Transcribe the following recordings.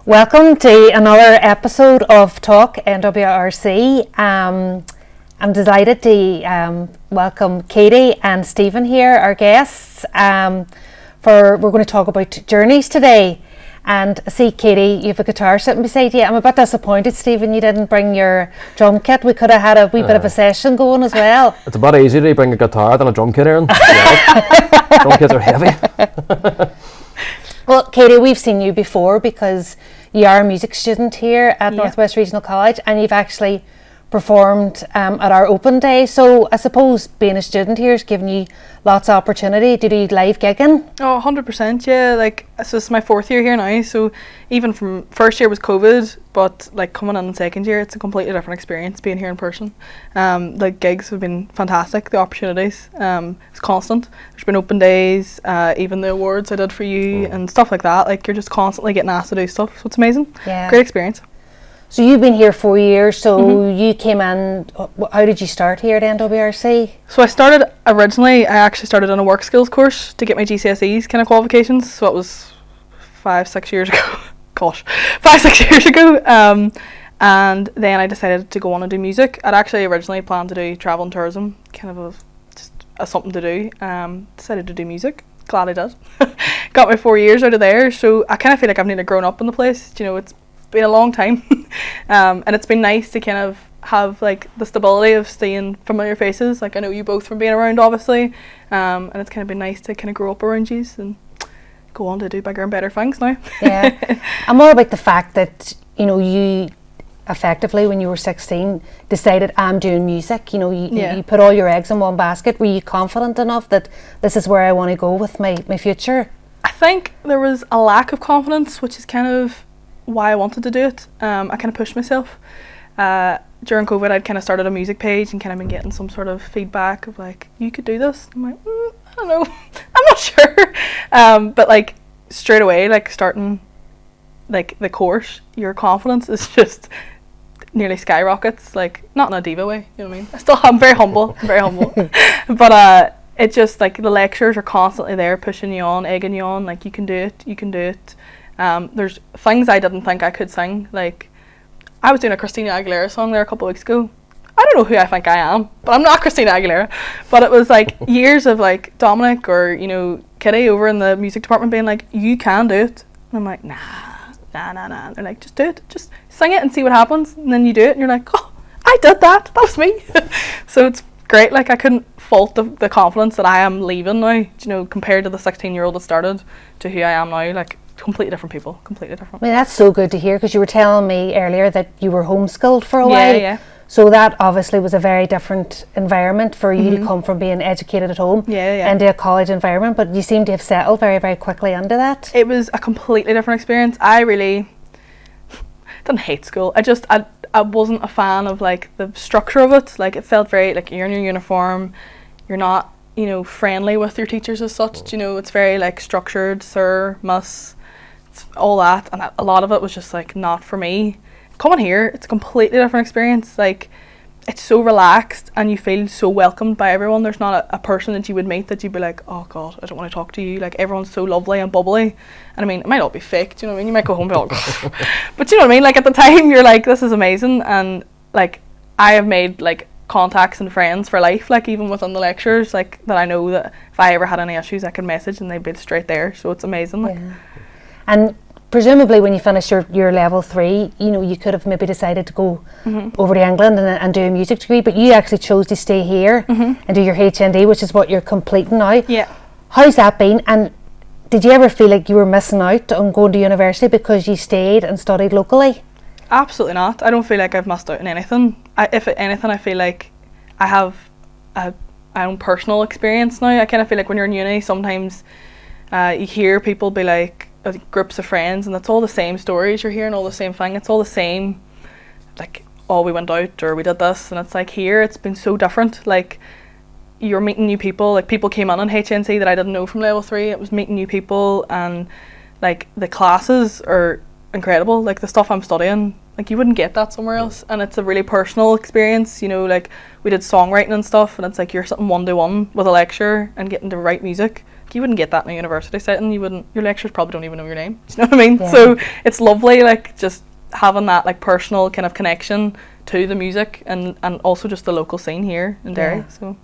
Welcome to another episode of TalkNWRC. I'm delighted to welcome Catie and Stephen here, our guests. We're going to talk about journeys today. And I see, Catie, you have a guitar sitting beside you. I'm a bit disappointed, Stephen, you didn't bring your drum kit. We could have had a wee bit of a session going as well. It's a bit easier to bring a guitar than a drum kit, Erin. Drum kits are heavy. Well, Catie, we've seen you before because you are a music student here at Northwest Regional College, and you've actually performed at our open day. So I suppose being a student here has given you lots of opportunity to do live gigging. Oh, 100%, yeah. Like, so it's my fourth year here now, so even from first year was COVID, but like coming in second year, it's a completely different experience being here in person. The gigs have been fantastic, the opportunities, it's constant. There's been open days, even the awards I did for you and stuff like that. Like, you're just constantly getting asked to do stuff, so it's amazing. Yeah. Great experience. So you've been here 4 years, so you came in, how did you start here at NWRC? So I actually started on a work skills course to get my GCSEs kind of qualifications, so it was 5-6 years ago. Gosh, 5-6 years ago. And then I decided to go on and do music. I'd actually originally planned to do travel and tourism, kind of just something to do. Decided to do music. Glad I did. Got my 4 years out of there, so I kind of feel like I've nearly grown up in the place. You know, it's been a long time. And it's been nice to kind of have like the stability of seeing familiar faces. Like, I know you both from being around, obviously, and it's kind of been nice to kind of grow up around you and go on to do bigger and better things now. Yeah. I'm all about the fact that, you know, you effectively when you were 16 decided I'm doing music. You know, you put all your eggs in one basket. Were you confident enough that this is where I want to go with my future? I think there was a lack of confidence, which is kind of why I wanted to do it. I kind of pushed myself. During COVID, I'd kind of started a music page and kind of been getting some sort of feedback of like, you could do this. I'm like, I don't know, I'm not sure. But like straight away, like starting like the course, your confidence is just nearly skyrockets. Like, not in a diva way, you know what I mean? I'm very humble, but it just like the lectures are constantly there pushing you on, egging you on. Like, you can do it. There's things I didn't think I could sing. Like, I was doing a Christina Aguilera song there a couple of weeks ago. I don't know who I think I am, but I'm not Christina Aguilera. But it was like years of like Dominic or, you know, Kitty over in the music department being like, you can do it. And I'm like, nah. They're like, just do it. Just sing it and see what happens. And then you do it and you're like, oh, I did that. That was me. So it's great. Like, I couldn't fault the confidence that I am leaving now, you know, compared to the 16-year-old that started to who I am now. Like, completely different people, completely different. I mean, that's so good to hear, because you were telling me earlier that you were homeschooled for a while. Yeah. So that obviously was a very different environment for you to come from being educated at home into a college environment, but you seem to have settled very, very quickly into that. It was a completely different experience. I really didn't hate school. I wasn't a fan of like the structure of it. Like, it felt very like you're in your uniform, you're not, you know, friendly with your teachers as such. You know, it's very like structured, sir, miss, all that, and a lot of it was just like not for me. Coming here, it's a completely different experience. Like, it's so relaxed and you feel so welcomed by everyone. There's not a person that you would meet that you'd be like, oh god, I don't want to talk to you. Like, everyone's so lovely and bubbly. And I mean, it might all be fake, do you know what I mean? You might go home and be like, but you know what I mean? Like, at the time you're like, this is amazing. And like, I have made like contacts and friends for life, like even within the lectures, like that I know that if I ever had any issues I could message and they'd be straight there. So it's amazing. Like. Yeah. And presumably when you finish your level 3, you know, you could have maybe decided to go over to England and do a music degree, but you actually chose to stay here and do your HND, which is what you're completing now. Yeah. How's that been? And did you ever feel like you were missing out on going to university because you stayed and studied locally? Absolutely not. I don't feel like I've missed out on anything. If anything, I feel like I have my own personal experience now. I kind of feel like when you're in uni, sometimes you hear people be like, groups of friends, and it's all the same stories. You're hearing all the same thing. It's all the same, like, oh, we went out or we did this, and it's like here it's been so different. Like, you're meeting new people. Like, people came on HNC that I didn't know from level 3. It was meeting new people, and like the classes are incredible. Like, the stuff I'm studying, like, you wouldn't get that somewhere else, and it's a really personal experience. You know, like, we did songwriting and stuff, and it's like you're sitting 1-to-1 with a lecturer and getting to write music. you wouldn't get that in a university setting. Your lecturers probably don't even know your name. Do you know what I mean? Yeah. So it's lovely, like, just having that, like, personal kind of connection to the music and also just the local scene here in Derry. Yeah. So.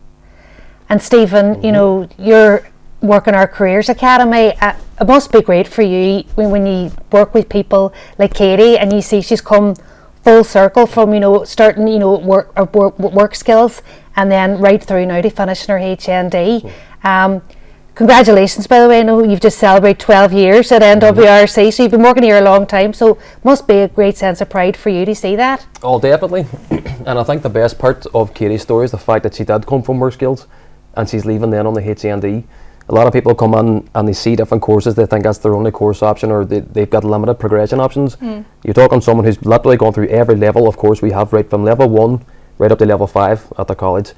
And Stephen, you know, you're working our Careers Academy. It must be great for you when you work with people like Catie and you see she's come full circle from, you know, starting, you know, work skills and then right through now to finishing her HND. Congratulations, by the way. I know you've just celebrated 12 years at NWRC, so you've been working here a long time, so must be a great sense of pride for you to see that. Oh, definitely. And I think the best part of Katie's story is the fact that she did come from work skills and she's leaving then on the HND. A lot of people come in and they see different courses, they think that's their only course option, or they've got limited progression options. You're talking someone who's literally gone through every level of course we have, right from level 1 right up to level 5 at the college.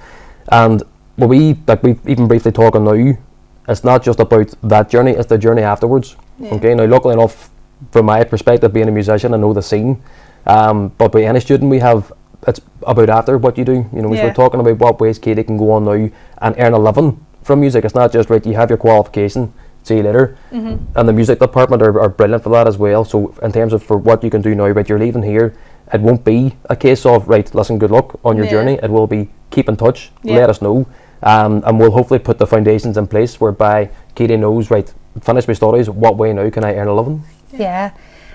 And when we even briefly talking now, it's not just about that journey, it's the journey afterwards. Okay, now luckily enough, from my perspective, being a musician, I know the scene. But by any student we have, it's about after what you do. You know, we're talking about what ways Catie can go on now and earn a living from music. It's not just, right, you have your qualification, see you later. And the music department are brilliant for that as well. So in terms of for what you can do now, right, you're leaving here, it won't be a case of, right, listen, good luck on your journey. It will be keep in touch, let us know. And we'll hopefully put the foundations in place whereby Catie knows, right, finish my studies, what way now can I earn a living? Yeah,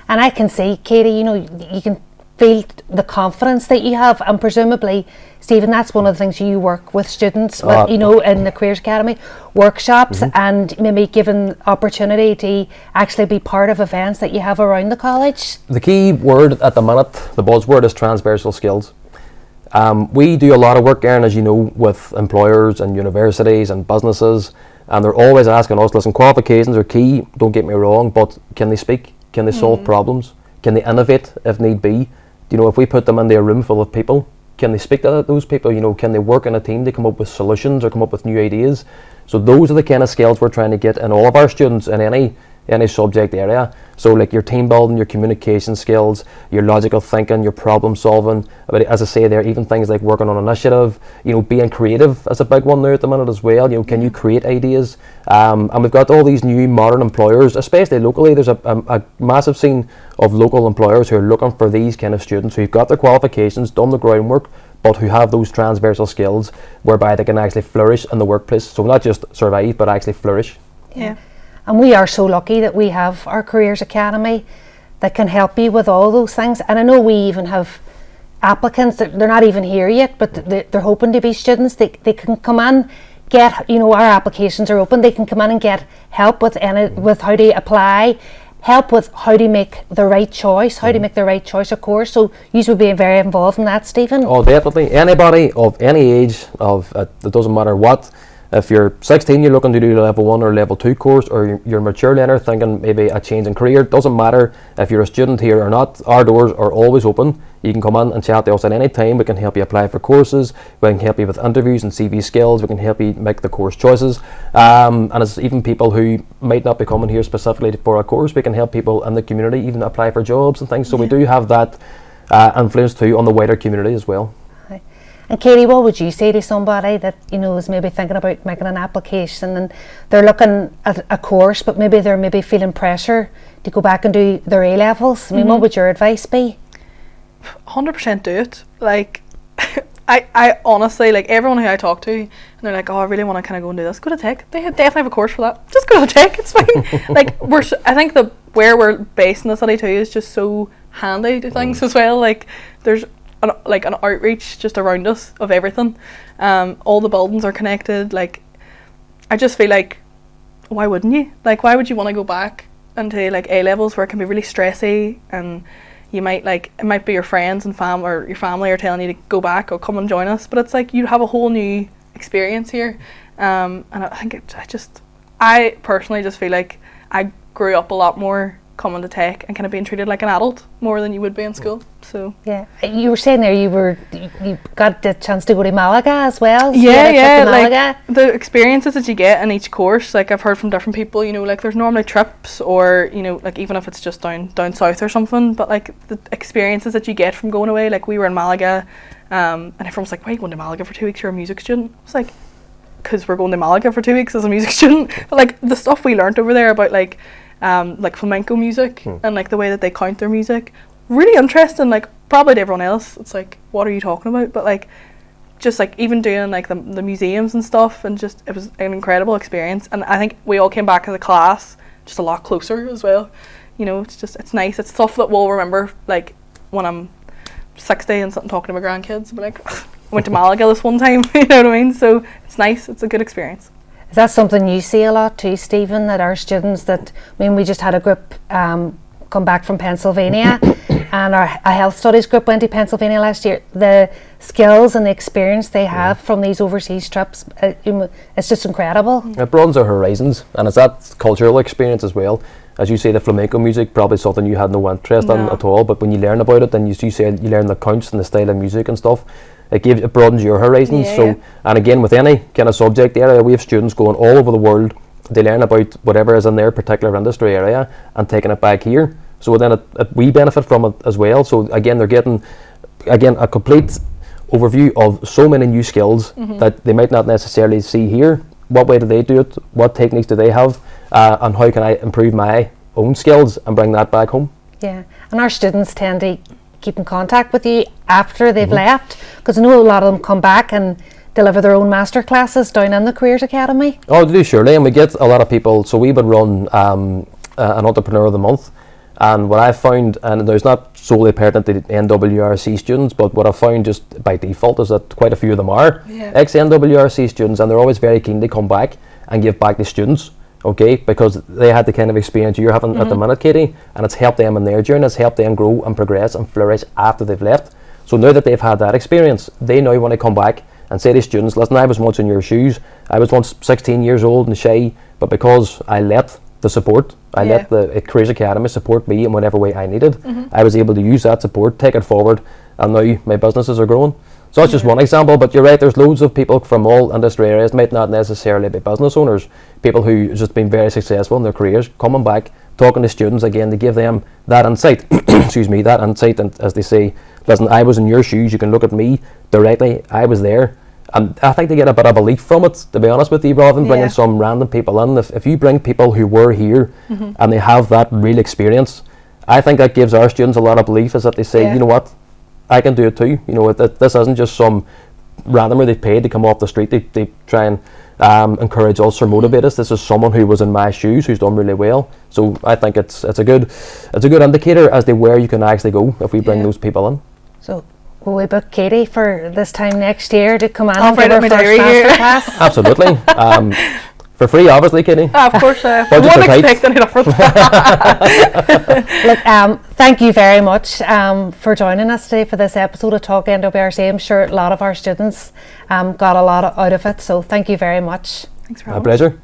and I can see, Catie, you know, you can feel the confidence that you have, and presumably, Stephen, that's one of the things you work with students with, you know, in the Careers Academy, workshops, and maybe given opportunity to actually be part of events that you have around the college. The key word at the minute, the buzzword, is transversal skills. We do a lot of work, Erin, as you know, with employers and universities and businesses, and they're always asking us, listen, qualifications are key, don't get me wrong, but can they speak? Can they solve problems? Can they innovate if need be? You know, if we put them into a room full of people, can they speak to those people? You know, can they work in a team to come up with solutions or come up with new ideas? So those are the kind of skills we're trying to get in all of our students in any subject area. So like your team building, your communication skills, your logical thinking, your problem solving. But as I say there, even things like working on initiative, you know, being creative is a big one there at the minute as well. You know, can you create ideas? And we've got all these new modern employers, especially locally. There's a massive scene of local employers who are looking for these kind of students who've got their qualifications, done the groundwork, but who have those transversal skills whereby they can actually flourish in the workplace. So not just survive, but actually flourish. Yeah. And we are so lucky that we have our Careers Academy that can help you with all those things. And I know we even have applicants that they're not even here yet, but they're hoping to be students. They can come in, get, you know, our applications are open. They can come in and get help with how to apply, help with how to make the right choice, of course. So you would be very involved in that, Stephen. Oh, definitely. Anybody of any age, it doesn't matter what. If you're 16, you're looking to do a level 1 or level 2 course, or you're a mature learner thinking maybe a change in career, it doesn't matter if you're a student here or not, our doors are always open. You can come in and chat to us at any time. We can help you apply for courses, we can help you with interviews and CV skills, we can help you make the course choices. And it's even people who might not be coming here specifically for a course, we can help people in the community even apply for jobs and things. So we do have that influence too on the wider community as well. And Catie, what would you say to somebody that, you know, is maybe thinking about making an application and they're looking at a course, but maybe they're feeling pressure to go back and do their A-levels? I mean, what would your advice be? 100% do it. Like, I honestly, like, everyone who I talk to, and they're like, oh, I really want to kind of go and do this, go to Tech. They definitely have a course for that. Just go to Tech, it's fine. Like, I think where we're based in the city too is just so handy to things as well. Like, there's an outreach just around us of everything. All the buildings are connected. Like, I just feel like, why wouldn't you? Like, why would you want to go back into like A-levels where it can be really stressy, and you might, like, it might be your friends and family or your family are telling you to go back or come and join us, but it's like you'd have a whole new experience here. And I think I personally just feel like I grew up a lot more coming to Tech and kind of being treated like an adult more than you would be in school. So yeah, you were saying there you got the chance to go to Malaga as well. So yeah, like the experiences that you get in each course, like I've heard from different people, you know, like there's normally trips, or, you know, like even if it's just down south or something, but like the experiences that you get from going away, like we were in Malaga, and everyone was like, why are you going to Malaga for 2 weeks, you're a music student? I was like, because we're going to Malaga for 2 weeks as a music student. But like the stuff we learnt over there about like flamenco music and like the way that they count their music, really interesting. Like probably to everyone else, it's like, what are you talking about? But like, just like even doing like the museums and stuff, and just it was an incredible experience. And I think we all came back as a class just a lot closer as well. You know, it's nice. It's stuff that we'll remember like when I'm 60 and something talking to my grandkids. But like, I went to Malaga this one time. You know what I mean? So it's nice. It's a good experience. Is that something you see a lot too, Stephen, that our students that, I mean, we just had a group come back from Pennsylvania and a health studies group went to Pennsylvania last year. The skills and the experience they have from these overseas trips, it's just incredible. It broadens our horizons, and it's that cultural experience as well. As you say, the flamenco music, probably something you had no interest in at all, but when you learn about it, then you said you learn the counts and the style of music and stuff. It broadens your horizons. And again, with any kind of subject area, we have students going all over the world. They learn about whatever is in their particular industry area and taking it back here. So then we benefit from it as well. So again, they're getting a complete overview of so many new skills that they might not necessarily see here. What way do they do it? What techniques do they have? And how can I improve my own skills and bring that back home? Yeah, and our students tend to keep in contact with you after they've left, because I know a lot of them come back and deliver their own master classes down in the Careers Academy. Oh, they do, surely, and we get a lot of people. So we would run an Entrepreneur of the Month, and what I found, and there's not solely pertinent to NWRC students, but what I found just by default is that quite a few of them are ex-NWRC students, and they're always very keen to come back and give back to students. Okay, because they had the kind of experience you're having at the minute, Catie, and it's helped them in their journey, it's helped them grow and progress and flourish after they've left. So now that they've had that experience, they now want to come back and say to students, listen, I was once in your shoes, I was once 16 years old and shy, but because I let the support, I let the Careers Academy support me in whatever way I needed, I was able to use that support, take it forward, and now my businesses are growing. So that's just one example, but you're right, there's loads of people from all industry areas, might not necessarily be business owners, people who just been very successful in their careers, coming back, talking to students again to give them that insight, that insight, and as they say, listen, I was in your shoes, you can look at me directly, I was there. And I think they get a bit of belief from it, to be honest with you, rather than bringing some random people in. If you bring people who were here and they have that real experience, I think that gives our students a lot of belief, is that they say, you know what, I can do it too. You know, this isn't just some randomer they've paid to come off the street. They try and encourage us or motivate us. This is someone who was in my shoes, who's done really well. So I think it's a good indicator as to where you can actually go if we bring those people in. So will we book Catie for this time next year to come on I'll and give her first master class? Absolutely. For free, obviously, Catie. Of course, I won't expect anything for that. Look, thank you very much for joining us today for this episode of Talk NWRC. I'm sure a lot of our students got a lot out of it, so thank you very much. Thanks for having me. My pleasure.